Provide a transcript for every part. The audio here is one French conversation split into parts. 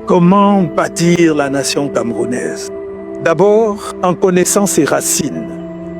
Comment bâtir la nation camerounaise? D'abord, en connaissant ses racines,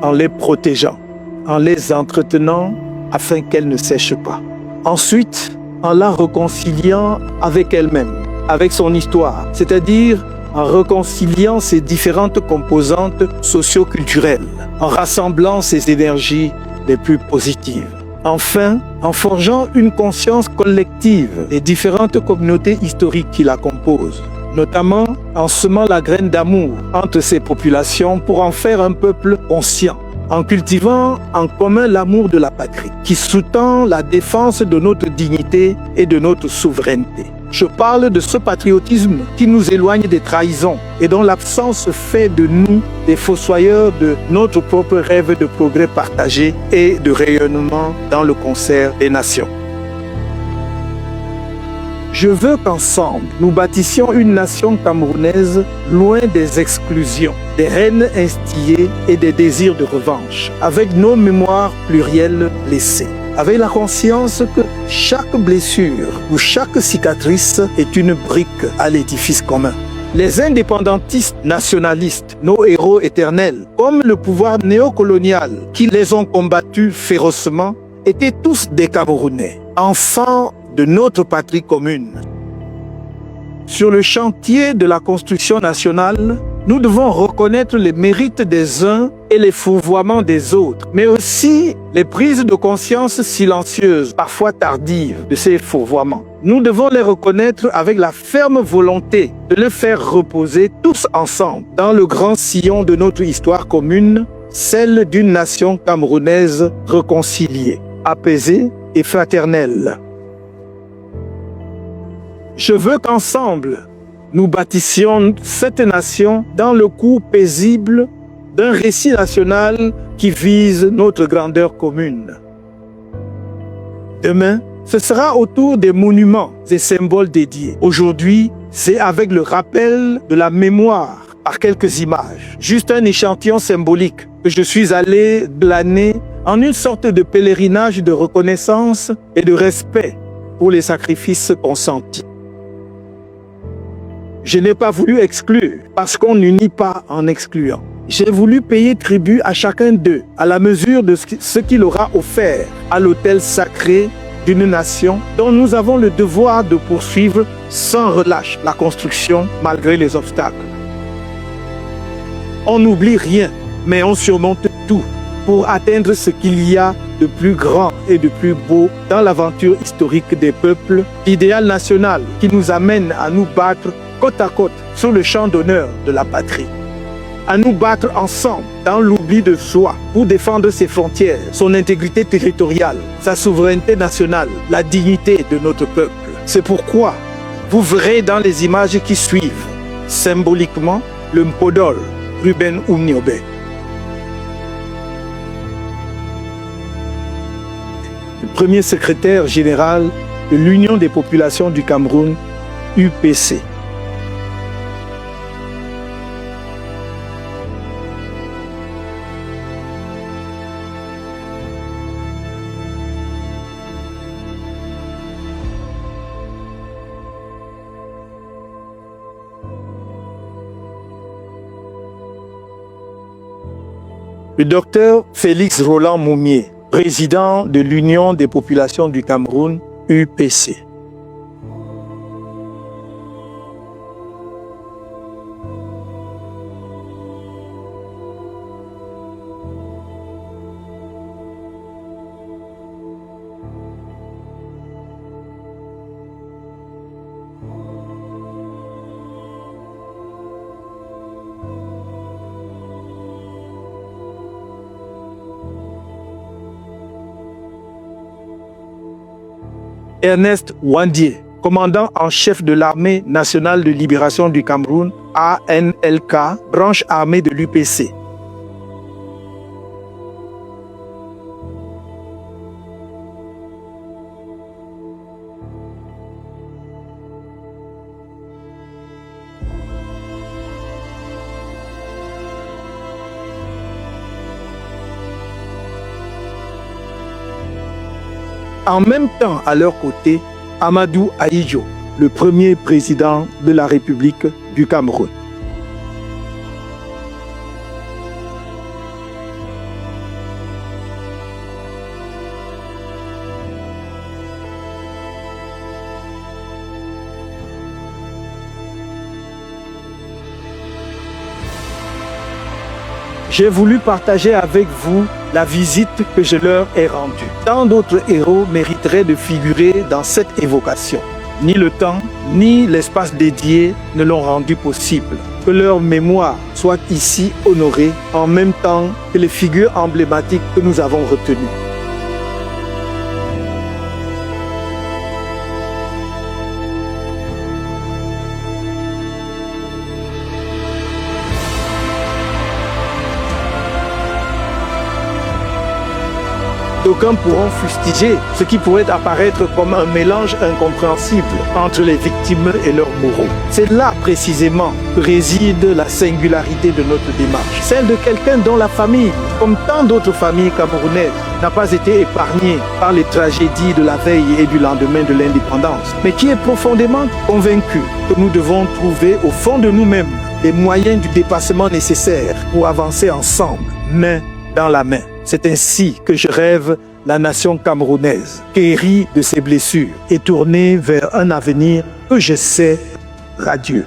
en les protégeant, en les entretenant afin qu'elles ne sèchent pas. Ensuite, en la réconciliant avec elle-même, avec son histoire, c'est-à-dire en réconciliant ses différentes composantes socio-culturelles, en rassemblant ses énergies les plus positives. Enfin, en forgeant une conscience collective des différentes communautés historiques qui la composent, notamment en semant la graine d'amour entre ces populations pour en faire un peuple conscient, en cultivant en commun l'amour de la patrie, qui sous-tend la défense de notre dignité et de notre souveraineté. Je parle de ce patriotisme qui nous éloigne des trahisons et dont l'absence fait de nous des fossoyeurs de notre propre rêve de progrès partagé et de rayonnement dans le concert des nations. Je veux qu'ensemble, nous bâtissions une nation camerounaise loin des exclusions, des haines instillées et des désirs de revanche, avec nos mémoires plurielles blessées, avec la conscience que chaque blessure ou chaque cicatrice est une brique à l'édifice commun. Les indépendantistes nationalistes, nos héros éternels, comme le pouvoir néocolonial qui les ont combattus férocement, étaient tous des Camerounais, enfants de notre patrie commune. Sur le chantier de la construction nationale, nous devons reconnaître les mérites des uns et les fourvoiements des autres, mais aussi les prises de conscience silencieuses, parfois tardives, de ces fourvoiements. Nous devons les reconnaître avec la ferme volonté de les faire reposer tous ensemble dans le grand sillon de notre histoire commune, celle d'une nation camerounaise réconciliée, apaisée et fraternelle. Je veux qu'ensemble, nous bâtissions cette nation dans le cours paisible d'un récit national qui vise notre grandeur commune. Demain, ce sera autour des monuments et symboles dédiés. Aujourd'hui, c'est avec le rappel de la mémoire par quelques images, juste un échantillon symbolique que je suis allé glaner en une sorte de pèlerinage de reconnaissance et de respect pour les sacrifices consentis. Je n'ai pas voulu exclure, parce qu'on n'unit pas en excluant. J'ai voulu payer tribut à chacun d'eux, à la mesure de ce qu'il aura offert à l'autel sacré d'une nation dont nous avons le devoir de poursuivre sans relâche la construction malgré les obstacles. On n'oublie rien, mais on surmonte tout pour atteindre ce qu'il y a de plus grand et de plus beau dans l'aventure historique des peuples, l'idéal national qui nous amène à nous battre côte à côte sur le champ d'honneur de la patrie. À nous battre ensemble dans l'oubli de soi pour défendre ses frontières, son intégrité territoriale, sa souveraineté nationale, la dignité de notre peuple. C'est pourquoi vous verrez dans les images qui suivent, symboliquement, le Mpodol, Ruben Umniobe. Le premier secrétaire général de l'Union des populations du Cameroun, UPC. Le docteur Félix Roland Moumié, président de l'Union des populations du Cameroun, UPC. Ernest Wandié, commandant en chef de l'Armée nationale de libération du Cameroun, ANLK, branche armée de l'UPC. En même temps, à leur côté, Amadou Ahidjo, le premier président de la République du Cameroun. J'ai voulu partager avec vous la visite que je leur ai rendue. Tant d'autres héros mériteraient de figurer dans cette évocation. Ni le temps, ni l'espace dédié ne l'ont rendu possible. Que leur mémoire soit ici honorée en même temps que les figures emblématiques que nous avons retenues. D'aucuns pourront fustiger ce qui pourrait apparaître comme un mélange incompréhensible entre les victimes et leurs bourreaux. C'est là précisément que réside la singularité de notre démarche. Celle de quelqu'un dont la famille, comme tant d'autres familles camerounaises, n'a pas été épargnée par les tragédies de la veille et du lendemain de l'indépendance, mais qui est profondément convaincu que nous devons trouver au fond de nous-mêmes les moyens du dépassement nécessaire pour avancer ensemble, main dans la main. C'est ainsi que je rêve la nation camerounaise, guérie de ses blessures et tournée vers un avenir que je sais radieux.